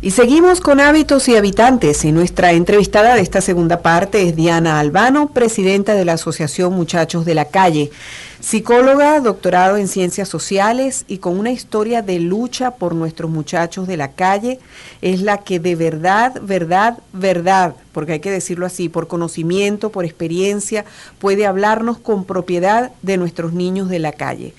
Y seguimos con Hábitos y Habitantes, y nuestra entrevistada de esta segunda parte es Diana Albano, presidenta de la Asociación Muchachos de la Calle, psicóloga, doctorado en Ciencias Sociales y con una historia de lucha por nuestros muchachos de la calle. Es la que de verdad, porque hay que decirlo así, por conocimiento, por experiencia, puede hablarnos con propiedad de nuestros niños de la calle.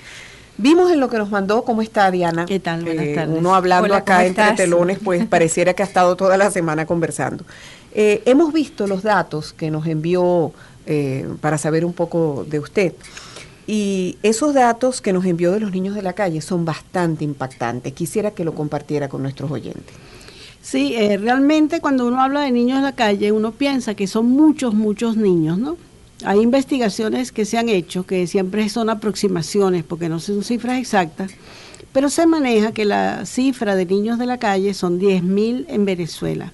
Vimos en lo que nos mandó, ¿cómo está Diana? ¿Qué tal? Buenas tardes. Uno hablando Hola, acá entre estás? telones, pues pareciera que ha estado toda la semana conversando. Hemos visto los datos que nos envió para saber un poco de usted. Y esos datos que nos envió de los niños de la calle son bastante impactantes. Quisiera que lo compartiera con nuestros oyentes. Sí, realmente cuando uno habla de niños de la calle, uno piensa que son muchos niños, ¿no? Hay investigaciones que se han hecho, que siempre son aproximaciones, porque no son cifras exactas, pero se maneja que la cifra de niños de la calle son 10.000 en Venezuela.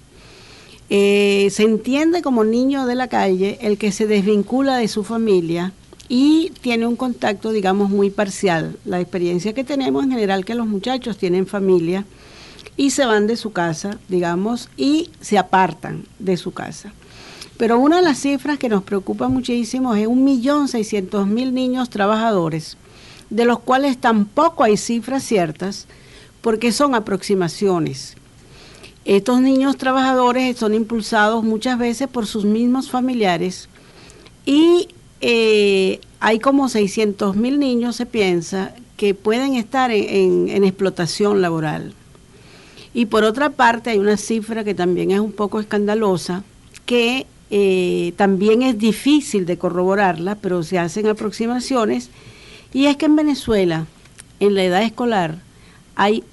Se entiende como niño de la calle el que se desvincula de su familia y tiene un contacto, digamos, muy parcial. La experiencia que tenemos en general que los muchachos tienen familia y se van de su casa, digamos, y se apartan de su casa. Pero una de las cifras que nos preocupa muchísimo es 1.600.000 niños trabajadores, de los cuales tampoco hay cifras ciertas, porque son aproximaciones. Estos niños trabajadores son impulsados muchas veces por sus mismos familiares y hay como 600.000 niños, se piensa, que pueden estar en explotación laboral. Y por otra parte hay una cifra que también es un poco escandalosa, que también es difícil de corroborarla, pero se hacen aproximaciones, y es que en Venezuela, en la edad escolar, hay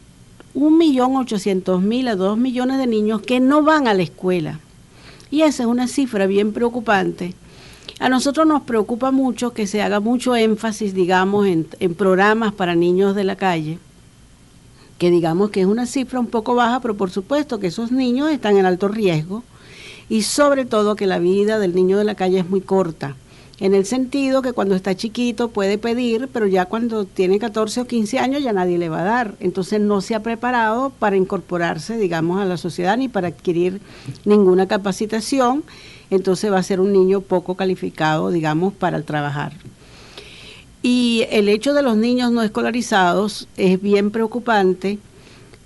1.800.000 a 2 millones de niños que no van a la escuela. Y esa es una cifra bien preocupante. A nosotros nos preocupa mucho que se haga mucho énfasis, digamos, en programas para niños de la calle, que digamos que es una cifra un poco baja, pero por supuesto que esos niños están en alto riesgo, y sobre todo que la vida del niño de la calle es muy corta, en el sentido que cuando está chiquito puede pedir, pero ya cuando tiene 14 o 15 años ya nadie le va a dar. Entonces no se ha preparado para incorporarse, digamos, a la sociedad ni para adquirir ninguna capacitación. Entonces va a ser un niño poco calificado, digamos, para el trabajar. Y el hecho de los niños no escolarizados es bien preocupante,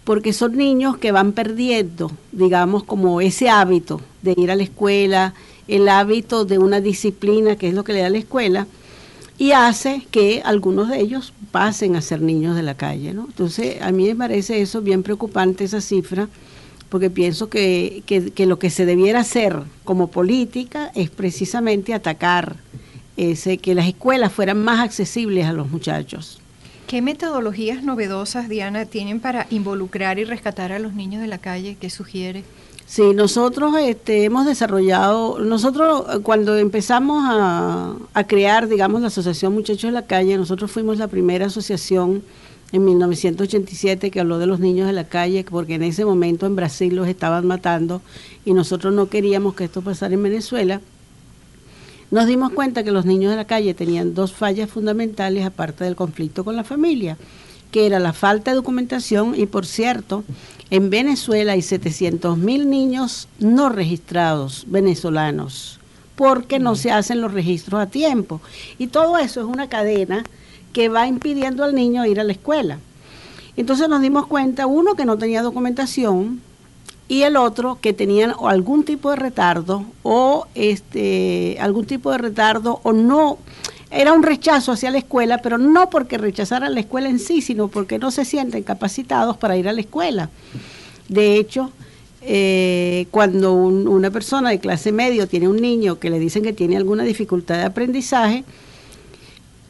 porque son niños que van perdiendo, digamos, como ese hábito de ir a la escuela, el hábito de una disciplina, que es lo que le da la escuela, y hace que algunos de ellos pasen a ser niños de la calle, ¿no? Entonces, a mí me parece eso bien preocupante, esa cifra, porque pienso que lo que se debiera hacer como política es precisamente atacar que las escuelas fueran más accesibles a los muchachos. ¿Qué metodologías novedosas, Diana, tienen para involucrar y rescatar a los niños de la calle? ¿Qué sugiere? Sí, nosotros hemos desarrollado, cuando empezamos a crear, digamos, la Asociación Muchachos de la Calle, nosotros fuimos la primera asociación en 1987 que habló de los niños de la calle, porque en ese momento en Brasil los estaban matando y nosotros no queríamos que esto pasara en Venezuela. Nos dimos cuenta que los niños de la calle tenían dos fallas fundamentales aparte del conflicto con la familia, que era la falta de documentación y, por cierto, en Venezuela hay 700.000 niños no registrados venezolanos porque no se hacen los registros a tiempo. Y todo eso es una cadena que va impidiendo al niño ir a la escuela. Entonces nos dimos cuenta, uno, que no tenía documentación, y el otro que tenían algún tipo de retardo o no, era un rechazo hacia la escuela, pero no porque rechazaran la escuela en sí, sino porque no se sienten capacitados para ir a la escuela. De hecho, cuando una persona de clase media tiene un niño que le dicen que tiene alguna dificultad de aprendizaje,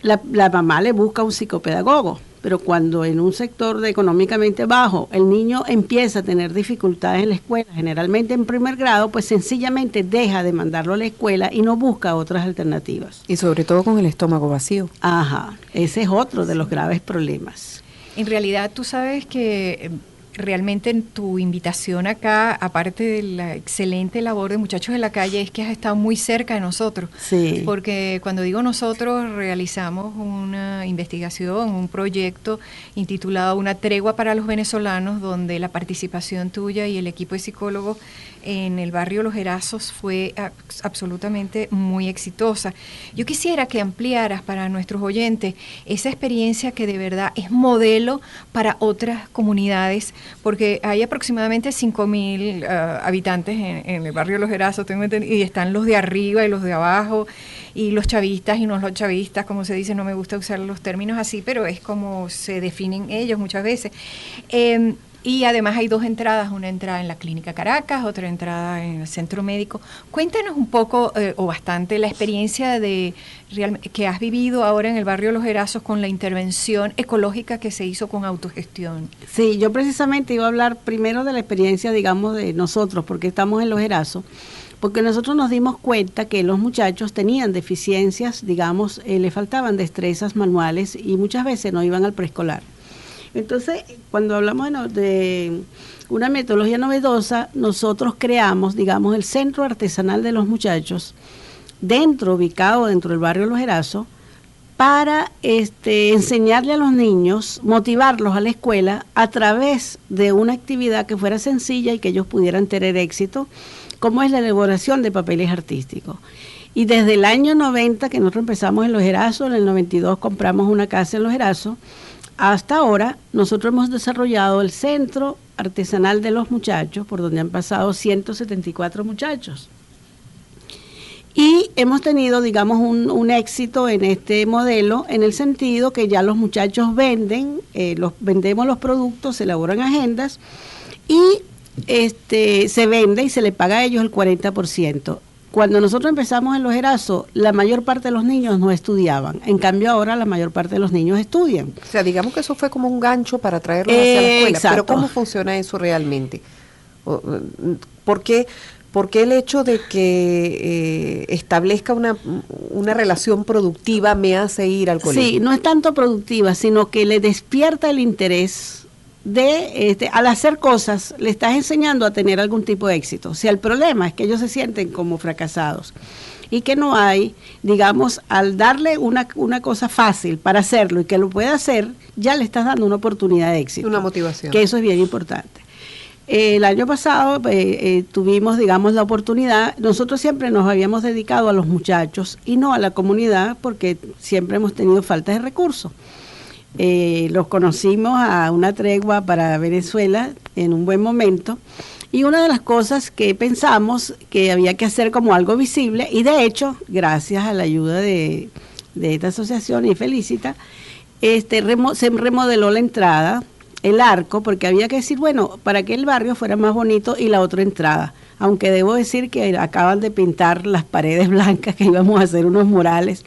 la mamá le busca un psicopedagogo. Pero cuando en un sector económicamente bajo el niño empieza a tener dificultades en la escuela, generalmente en primer grado, pues sencillamente deja de mandarlo a la escuela y no busca otras alternativas. Y sobre todo con el estómago vacío. Ajá, ese es otro de los graves problemas. En realidad tú sabes que realmente en tu invitación acá, aparte de la excelente labor de Muchachos de la Calle, es que has estado muy cerca de nosotros. Sí. Porque cuando digo nosotros, realizamos una investigación, un proyecto intitulado Una tregua para los venezolanos, donde la participación tuya y el equipo de psicólogos en el barrio Los Erazos fue absolutamente muy exitosa. Yo quisiera que ampliaras para nuestros oyentes esa experiencia que de verdad es modelo para otras comunidades, porque hay aproximadamente 5.000 habitantes en el barrio Los Erazos, tengo entendido, y están los de arriba y los de abajo, y los chavistas y no los chavistas, como se dice, no me gusta usar los términos así, pero es como se definen ellos muchas veces. Y además hay 2 entradas, una entrada en la Clínica Caracas, otra entrada en el Centro Médico. Cuéntanos un poco o bastante la experiencia que has vivido ahora en el barrio Los Erazos con la intervención ecológica que se hizo con autogestión. Sí, yo precisamente iba a hablar primero de la experiencia, digamos, de nosotros, porque estamos en Los Erazos, porque nosotros nos dimos cuenta que los muchachos tenían deficiencias, digamos, les faltaban destrezas manuales y muchas veces no iban al preescolar. Entonces, cuando hablamos de una metodología novedosa, nosotros creamos, digamos, el Centro Artesanal de los Muchachos, ubicado dentro del barrio Los Erazos, para enseñarle a los niños, motivarlos a la escuela a través de una actividad que fuera sencilla y que ellos pudieran tener éxito, como es la elaboración de papeles artísticos. Y desde el año 90, que nosotros empezamos en Los Erazos, en el 92 compramos una casa en Los Erazos, hasta ahora nosotros hemos desarrollado el Centro Artesanal de los Muchachos, por donde han pasado 174 muchachos. Y hemos tenido, digamos, un éxito en este modelo, en el sentido que ya los muchachos vendemos los productos, se elaboran agendas y se vende y se le paga a ellos el 40%. Cuando nosotros empezamos en Los Erazos, la mayor parte de los niños no estudiaban. En cambio, ahora la mayor parte de los niños estudian. O sea, digamos que eso fue como un gancho para traerlos hacia la escuela. Exacto. Pero ¿cómo funciona eso realmente? ¿Por qué el hecho de que establezca una relación productiva me hace ir al colegio? Sí, no es tanto productiva, sino que le despierta el interés al hacer cosas, le estás enseñando a tener algún tipo de éxito. O sea, el problema es que ellos se sienten como fracasados y que no hay, digamos, al darle una cosa fácil para hacerlo y que lo pueda hacer, ya le estás dando una oportunidad de éxito. Una motivación. Que eso es bien importante. El año pasado tuvimos, digamos, la oportunidad, nosotros siempre nos habíamos dedicado a los muchachos y no a la comunidad porque siempre hemos tenido falta de recursos. Los conocimos a una tregua para Venezuela en un buen momento y una de las cosas que pensamos que había que hacer como algo visible y de hecho, gracias a la ayuda de esta asociación y Felicita, se remodeló la entrada, el arco, porque había que decir, bueno, para que el barrio fuera más bonito y la otra entrada, aunque debo decir que acaban de pintar las paredes blancas, que íbamos a hacer unos murales.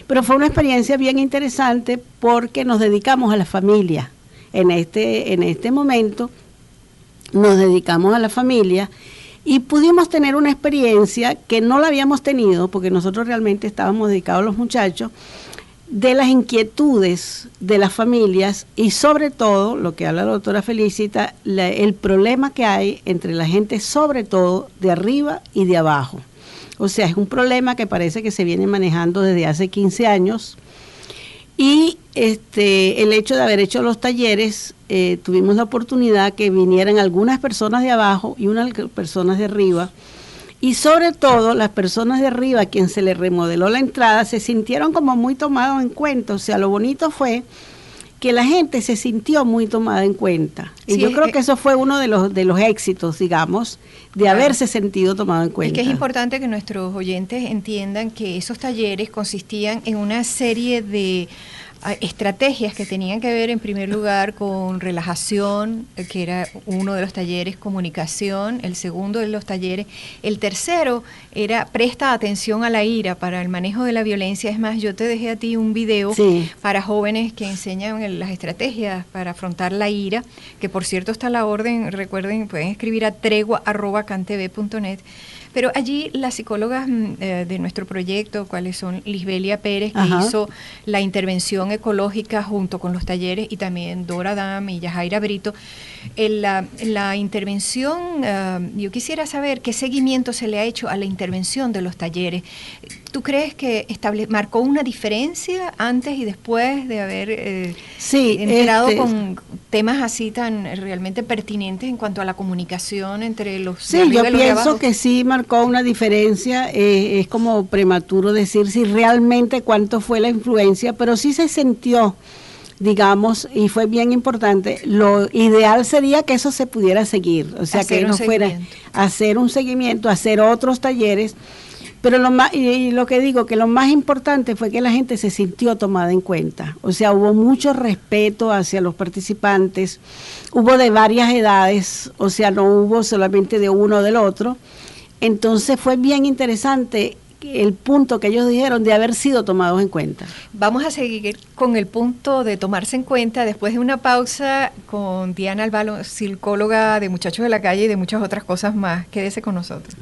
Pero fue una experiencia bien interesante porque nos dedicamos a la familia. En este momento nos dedicamos a la familia y pudimos tener una experiencia que no la habíamos tenido porque nosotros realmente estábamos dedicados a los muchachos, de las inquietudes de las familias y sobre todo, lo que habla la doctora Felicita, el problema que hay entre la gente, sobre todo de arriba y de abajo. O sea, es un problema que parece que se viene manejando desde hace 15 años y el hecho de haber hecho los talleres, tuvimos la oportunidad que vinieran algunas personas de abajo y unas personas de arriba y sobre todo las personas de arriba a quien se les remodeló la entrada se sintieron como muy tomados en cuenta. O sea, lo bonito fue que la gente se sintió muy tomada en cuenta. Y sí, yo creo que eso fue uno de los éxitos, digamos, de haberse sentido tomado en cuenta. Y que es importante que nuestros oyentes entiendan que esos talleres consistían en una serie de estrategias que tenían que ver en primer lugar con relajación, que era uno de los talleres, comunicación, el segundo de los talleres, el tercero era presta atención a la ira para el manejo de la violencia. Es más, yo te dejé a ti un video para jóvenes que enseñan las estrategias para afrontar la ira, que por cierto está a la orden, recuerden, pueden escribir a tregua@cantv.net. Pero allí las psicólogas de nuestro proyecto, cuáles son Lisbelia Pérez, que hizo la intervención ecológica junto con los talleres, y también Dora Dam y Yajaira Brito. La intervención, yo quisiera saber qué seguimiento se le ha hecho a la intervención de los talleres. ¿Tú crees que marcó una diferencia antes y después de haber entrado con temas así tan realmente pertinentes en cuanto a la comunicación entre los de arriba y los de abajo? Yo pienso que sí marcó una diferencia. Es como prematuro decir si realmente cuánto fue la influencia, pero sí se sintió, digamos, y fue bien importante. Lo ideal sería que eso se pudiera seguir, o sea, hacer que no fuera hacer un seguimiento, hacer otros talleres. Pero lo que digo, que lo más importante fue que la gente se sintió tomada en cuenta. O sea, hubo mucho respeto hacia los participantes, hubo de varias edades, o sea, no hubo solamente de uno o del otro. Entonces fue bien interesante el punto que ellos dijeron de haber sido tomados en cuenta. Vamos a seguir con el punto de tomarse en cuenta después de una pausa con Diana Albano, psicóloga de Muchachos de la Calle y de muchas otras cosas más. Quédese con nosotros.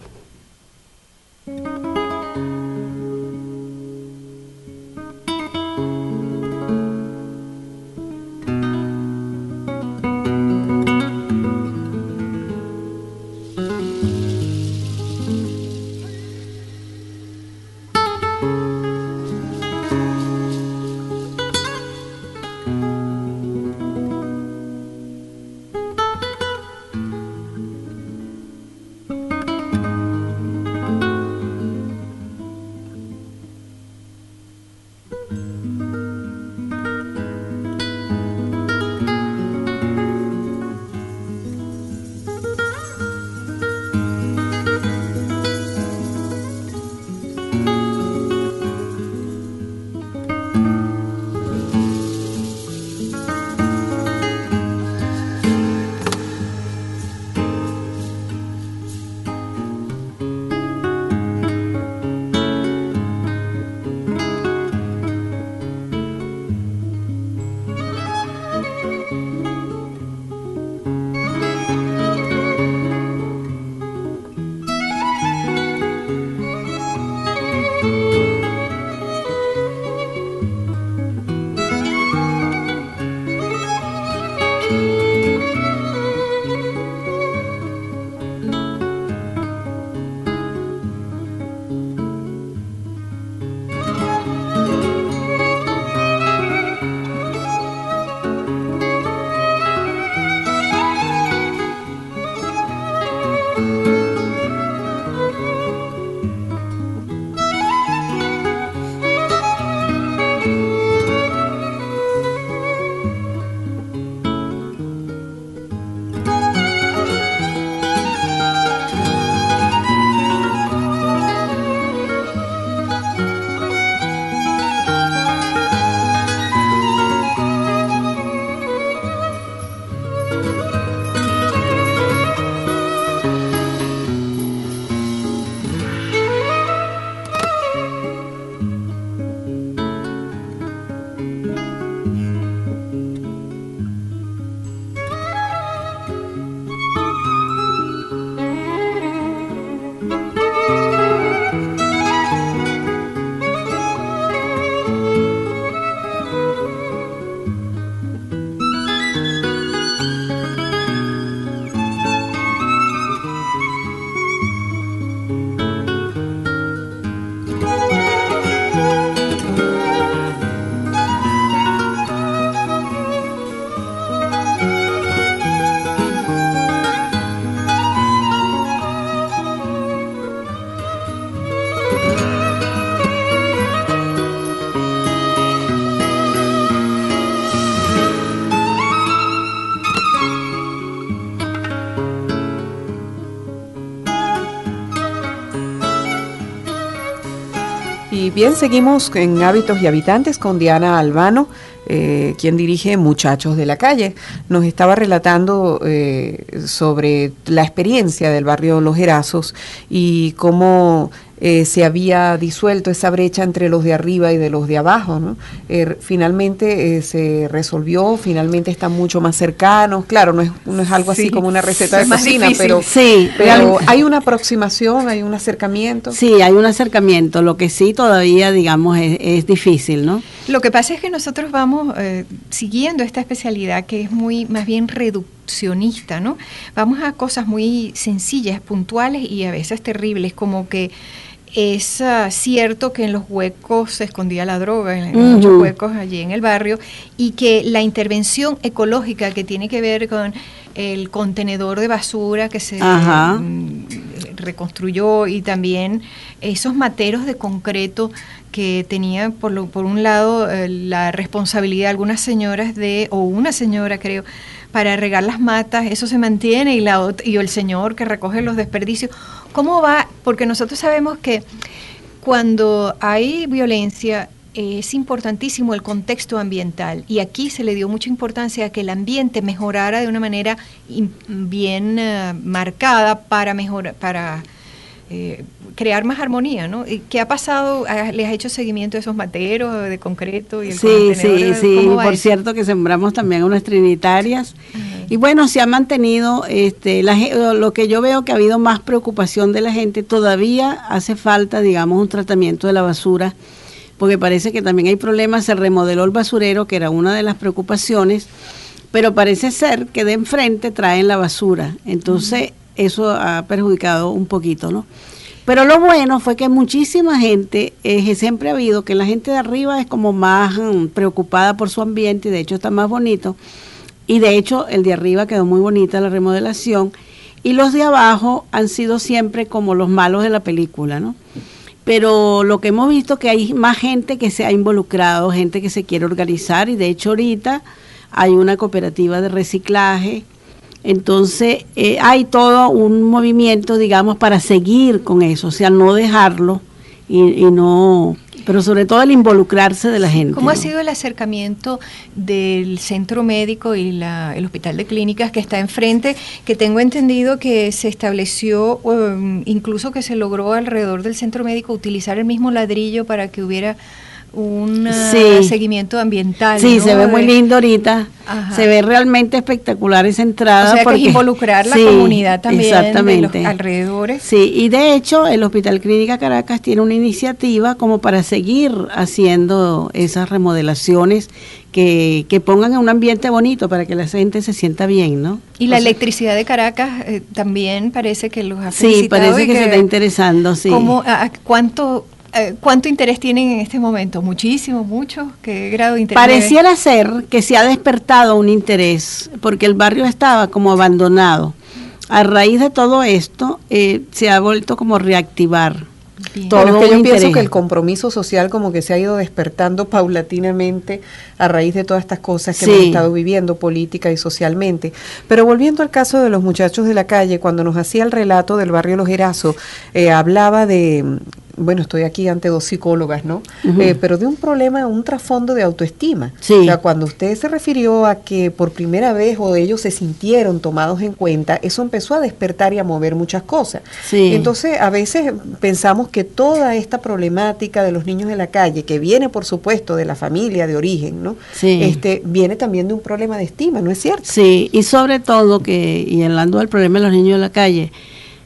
Y bien, seguimos en Hábitos y Habitantes con Diana Albano, quien dirige Muchachos de la Calle. Nos estaba relatando sobre la experiencia del barrio Los Herazos y cómo se había disuelto esa brecha entre los de arriba y de los de abajo, ¿no? Finalmente se resolvió, finalmente están mucho más cercanos. Claro, no es algo así como una receta de cocina, pero hay una aproximación, hay un acercamiento. Sí, hay un acercamiento, lo que sí todavía, digamos, es difícil, ¿no? Lo que pasa es que nosotros vamos siguiendo esta especialidad que es muy, más bien reduccionista, ¿no? Vamos a cosas muy sencillas, puntuales y a veces terribles, como que es cierto que en los huecos se escondía la droga, en muchos huecos allí en el barrio, y que la intervención ecológica que tiene que ver con el contenedor de basura que se reconstruyó, y también esos materos de concreto que tenía por un lado la responsabilidad de algunas señoras o una señora creo, para regar las matas, eso se mantiene, y el señor que recoge los desperdicios. ¿Cómo va? Porque nosotros sabemos que cuando hay violencia es importantísimo el contexto ambiental, y aquí se le dio mucha importancia a que el ambiente mejorara de una manera bien marcada para crear más armonía, ¿no? ¿Qué ha pasado? ¿Les ha hecho seguimiento de esos materos de concreto? Y el sí, por cierto que sembramos también unas trinitarias. Y bueno, se ha mantenido, lo que yo veo que ha habido más preocupación de la gente, todavía hace falta, digamos, un tratamiento de la basura, porque parece que también hay problemas. Se remodeló el basurero, que era una de las preocupaciones, pero parece ser que de enfrente traen la basura, entonces eso ha perjudicado un poquito, ¿no? Pero lo bueno fue que muchísima gente, siempre ha habido que la gente de arriba es como más preocupada por su ambiente, y de hecho está más bonito, y de hecho el de arriba quedó muy bonita la remodelación, y los de abajo han sido siempre como los malos de la película, ¿no? Pero lo que hemos visto que hay más gente que se ha involucrado, gente que se quiere organizar, y de hecho ahorita hay una cooperativa de reciclaje. Entonces hay todo un movimiento, digamos, para seguir con eso, o sea, no dejarlo y no, pero sobre todo el involucrarse de la gente. ¿Cómo ha sido el acercamiento del centro médico y el hospital de clínicas que está enfrente, que tengo entendido que se estableció, incluso que se logró alrededor del centro médico utilizar el mismo ladrillo para que hubiera un seguimiento ambiental? Sí, ¿no? Se ve muy lindo ahorita. Ajá. Se ve realmente espectacular esa entrada. O sea, porque que es involucrar la comunidad también de los alrededores. Sí, y de hecho el Hospital Clínica Caracas tiene una iniciativa como para seguir haciendo esas remodelaciones que pongan en un ambiente bonito para que la gente se sienta bien, ¿no? Y la electricidad de Caracas también parece que los ha felicitado. Sí, parece que se está interesando, sí. ¿Cuánto interés tienen en este momento? ¿Muchísimo, mucho? ¿Qué grado de interés? Pareciera ser que se ha despertado un interés, porque el barrio estaba como abandonado. A raíz de todo esto, se ha vuelto como reactivar. Todo es que yo pienso que el compromiso social como que se ha ido despertando paulatinamente a raíz de todas estas cosas que hemos estado viviendo política y socialmente. Pero volviendo al caso de los muchachos de la calle, cuando nos hacía el relato del barrio Los Herazos, hablaba de... Bueno, estoy aquí ante dos psicólogas, ¿no? Pero de un problema, un trasfondo de autoestima. Sí. O sea, cuando usted se refirió a que por primera vez o ellos se sintieron tomados en cuenta, eso empezó a despertar y a mover muchas cosas. Sí. Entonces, a veces pensamos que toda esta problemática de los niños de la calle, que viene, por supuesto, de la familia de origen, ¿no? Sí. Viene también de un problema de estima, ¿no es cierto? Sí, y sobre todo y hablando del problema de los niños de la calle,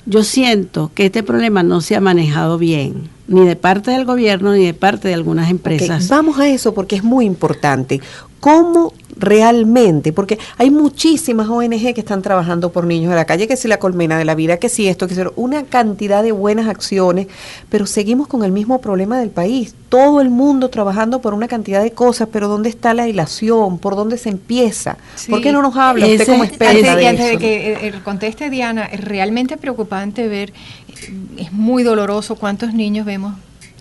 yo siento que este problema no se ha manejado bien, ni de parte del gobierno ni de parte de algunas empresas. Okay, vamos a eso porque es muy importante. ¿Cómo realmente? Porque hay muchísimas ONG que están trabajando por niños de la calle, que si la Colmena de la Vida, que si esto, que si una cantidad de buenas acciones, pero seguimos con el mismo problema del país. Todo el mundo trabajando por una cantidad de cosas, pero ¿dónde está la ilación? ¿Por dónde se empieza? Sí. ¿Por qué no nos habla usted como experta antes, de antes eso? de que conteste Diana, es realmente preocupante ver, es muy doloroso cuántos niños vemos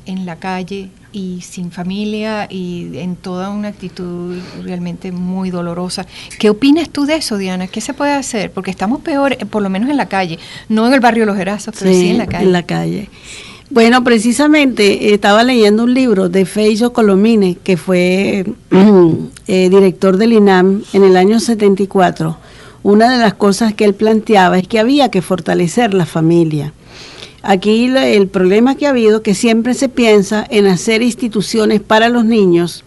en la calle y sin familia y en toda una actitud realmente muy dolorosa. ¿Qué opinas tú de eso, Diana? ¿Qué se puede hacer? Porque estamos peor, por lo menos en la calle, no en el barrio Los Herazos, pero sí en la calle. En la calle. Bueno, precisamente estaba leyendo un libro de Feijo Colomine, que fue director del INAM en el año 74. Una de las cosas que él planteaba es que había que fortalecer la familia. Aquí el problema que ha habido que siempre se piensa en hacer instituciones para los niños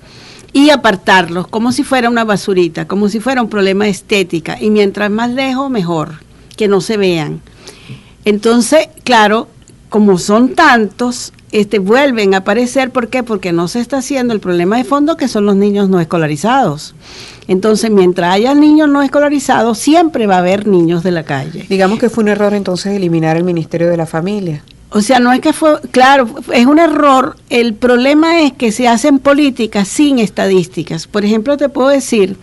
y apartarlos como si fuera una basurita, como si fuera un problema de estética, y mientras más lejos mejor, que no se vean. Entonces, claro, como son tantos, vuelven a aparecer. ¿Por qué? Porque no se está haciendo el problema de fondo, que son los niños no escolarizados. Entonces, mientras haya niños no escolarizados, siempre va a haber niños de la calle. Digamos que fue un error entonces eliminar el Ministerio de la Familia. O sea, no es que fue, claro, es un error. El problema es que se hacen políticas sin estadísticas. Por ejemplo, te puedo decir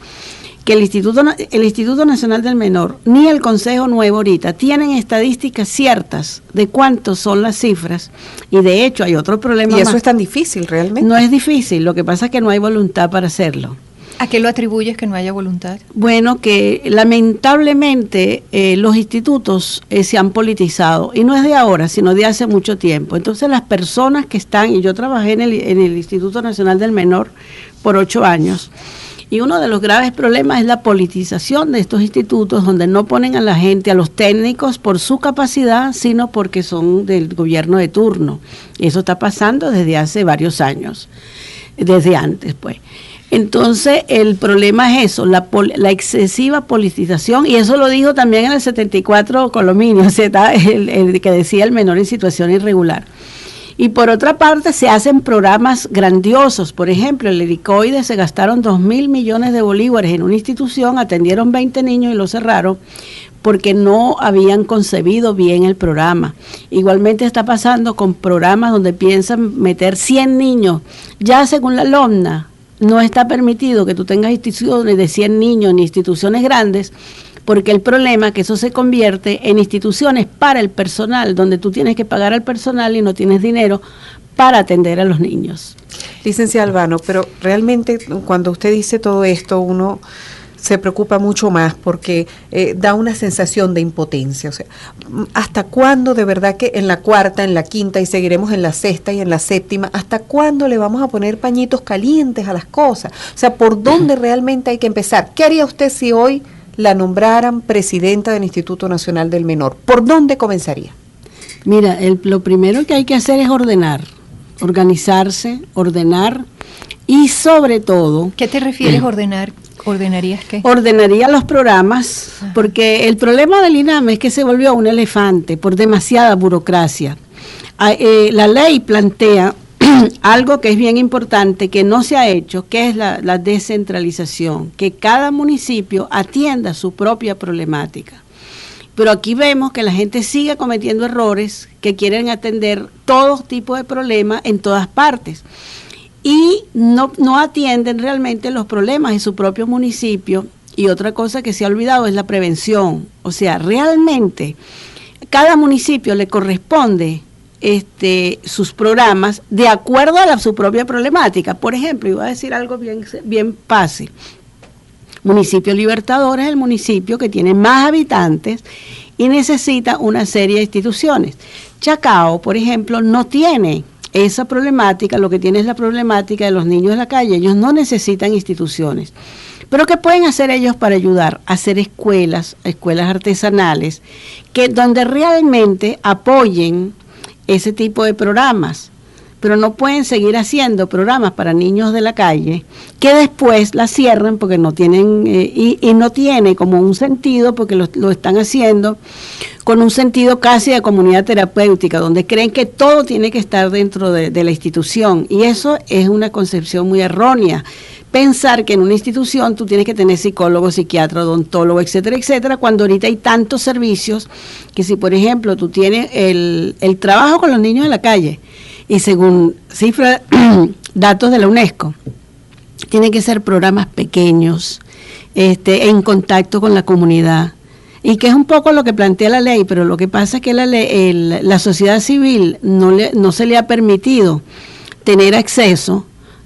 que el Instituto Nacional del Menor ni el Consejo Nuevo ahorita tienen estadísticas ciertas de cuántos son las cifras, y de hecho hay otro problema. ¿Y eso es tan difícil realmente? No es difícil, lo que pasa es que no hay voluntad para hacerlo. ¿A qué lo atribuyes que no haya voluntad? Bueno, que lamentablemente los institutos se han politizado, y no es de ahora, sino de hace mucho tiempo. Entonces las personas que están, y yo trabajé en el Instituto Nacional del Menor por 8 años, y uno de los graves problemas es la politización de estos institutos, donde no ponen a la gente, a los técnicos, por su capacidad, sino porque son del gobierno de turno. Y eso está pasando desde hace varios años, desde antes, pues. Entonces, el problema es eso, la excesiva politización, y eso lo dijo también en el 74 Colominio, el que decía el menor en situación irregular. Y por otra parte, se hacen programas grandiosos. Por ejemplo, el Helicoide se gastaron 2.000 millones de bolívares en una institución, atendieron 20 niños y lo cerraron porque no habían concebido bien el programa. Igualmente está pasando con programas donde piensan meter 100 niños. Ya según la LOMNA, no está permitido que tú tengas instituciones de 100 niños ni instituciones grandes, porque el problema es que eso se convierte en instituciones para el personal, donde tú tienes que pagar al personal y no tienes dinero para atender a los niños. Licenciada Albano, pero realmente cuando usted dice todo esto, uno se preocupa mucho más porque da una sensación de impotencia. O sea, ¿hasta cuándo de verdad que en la cuarta, en la quinta y seguiremos en la sexta y en la séptima, hasta cuándo le vamos a poner pañitos calientes a las cosas? O sea, ¿por dónde realmente hay que empezar? ¿Qué haría usted si hoy la nombraran presidenta del Instituto Nacional del Menor? ¿Por dónde comenzaría? Mira, lo primero que hay que hacer es organizarse, ordenar, y sobre todo... ¿Qué te refieres ordenar? ¿Ordenarías qué? Ordenaría los programas, porque el problema del INAM es que se volvió un elefante por demasiada burocracia. La ley plantea algo que es bien importante, que no se ha hecho, que es la descentralización, que cada municipio atienda su propia problemática. Pero aquí vemos que la gente sigue cometiendo errores, que quieren atender todo tipo de problemas en todas partes, y no atienden realmente los problemas de su propio municipio. Y otra cosa que se ha olvidado es la prevención. O sea, realmente cada municipio le corresponde sus programas de acuerdo a su propia problemática. Por ejemplo, iba a decir algo bien fácil. Municipio Libertador es el municipio que tiene más habitantes y necesita una serie de instituciones. Chacao, por ejemplo, no tiene esa problemática, lo que tiene es la problemática de los niños de la calle. Ellos no necesitan instituciones. Pero ¿qué pueden hacer ellos para ayudar? Hacer escuelas artesanales, donde realmente apoyen ese tipo de programas. Pero no pueden seguir haciendo programas para niños de la calle que después la cierren porque no tienen, y no tiene como un sentido, porque lo están haciendo con un sentido casi de comunidad terapéutica, donde creen que todo tiene que estar dentro de la institución, y eso es una concepción muy errónea. Pensar que en una institución tú tienes que tener psicólogo, psiquiatra, odontólogo, etcétera, etcétera, cuando ahorita hay tantos servicios que si, por ejemplo, tú tienes el trabajo con los niños de la calle, y según cifras, datos de la UNESCO, tienen que ser programas pequeños, en contacto con la comunidad, y que es un poco lo que plantea la ley, pero lo que pasa es que la sociedad civil no se le ha permitido tener acceso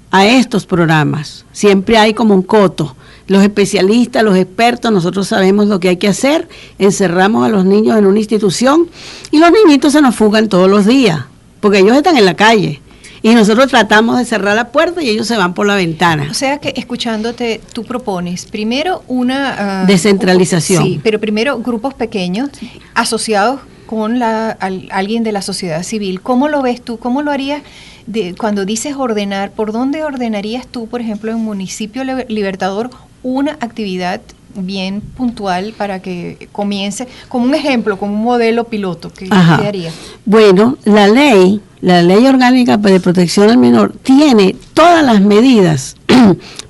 a estos programas. Siempre hay como un coto. Los especialistas, los expertos, nosotros sabemos lo que hay que hacer, encerramos a los niños en una institución y los niñitos se nos fugan todos los días, porque ellos están en la calle y nosotros tratamos de cerrar la puerta y ellos se van por la ventana. O sea que, escuchándote, tú propones primero una... descentralización. Sí, pero primero grupos pequeños asociados con alguien de la sociedad civil. ¿Cómo lo ves tú? ¿Cómo lo harías cuando dices ordenar? ¿Por dónde ordenarías tú, por ejemplo, en Municipio Libertador, una actividad bien puntual para que comience, como un ejemplo, como un modelo piloto? ¿Qué harías? Bueno, la ley orgánica de protección al menor tiene todas las medidas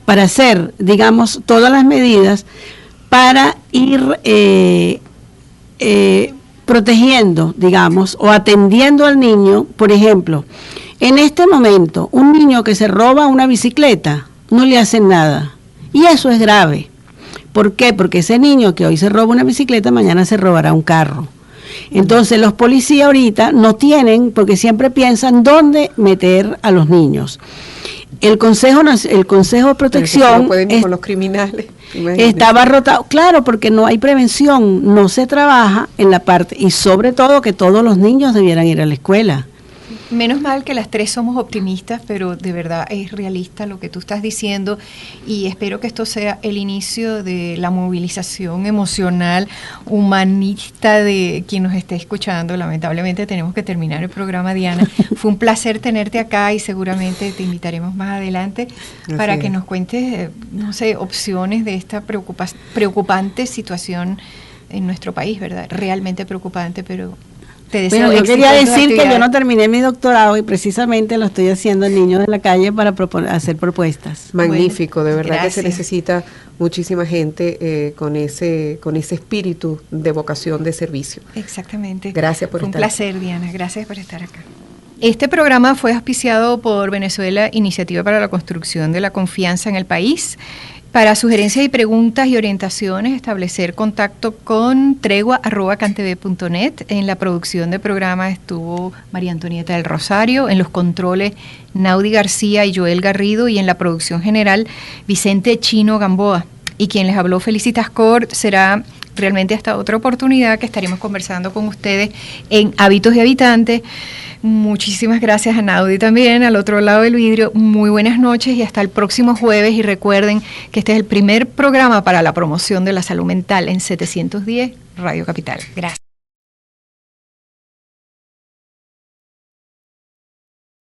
para hacer, digamos, todas las medidas para ir protegiendo, digamos, o atendiendo al niño. Por ejemplo, en este momento, un niño que se roba una bicicleta, no le hacen nada. Y eso es grave. ¿Por qué? Porque ese niño que hoy se roba una bicicleta, mañana se robará un carro. Entonces los policías ahorita no tienen, porque siempre piensan dónde meter a los niños. El Consejo de Protección no pueden ir con los criminales. Estaba rotado, claro, porque no hay prevención, no se trabaja en la parte, y sobre todo que todos los niños debieran ir a la escuela. Menos mal que las tres somos optimistas, pero de verdad es realista lo que tú estás diciendo, y espero que esto sea el inicio de la movilización emocional, humanista de quien nos esté escuchando. Lamentablemente tenemos que terminar el programa, Diana. Fue un placer tenerte acá y seguramente te invitaremos más adelante para que nos cuentes, no sé, opciones de esta preocupante situación en nuestro país, ¿verdad? Realmente preocupante, pero... Bueno, yo quería decir que yo no terminé mi doctorado y precisamente lo estoy haciendo en Niños de la Calle para hacer propuestas. Magnífico, de verdad. Gracias. Que se necesita muchísima gente con ese espíritu de vocación de servicio. Exactamente. Gracias por estar un placer, Diana. Gracias por estar acá. Este programa fue auspiciado por Venezuela, Iniciativa para la Construcción de la Confianza en el País. Para sugerencias y preguntas y orientaciones, establecer contacto con tregua@cantv.net. En la producción del programa estuvo María Antonieta del Rosario, en los controles Naudi García y Joel Garrido, y en la producción general Vicente Chino Gamboa. Y quien les habló, Felicitas Cort. Será realmente hasta otra oportunidad que estaremos conversando con ustedes en Hábitos de Habitantes. Muchísimas gracias a Naudi también, al otro lado del vidrio. Muy buenas noches y hasta el próximo jueves. Y recuerden que este es el primer programa para la promoción de la salud mental en 710 Radio Capital. Gracias.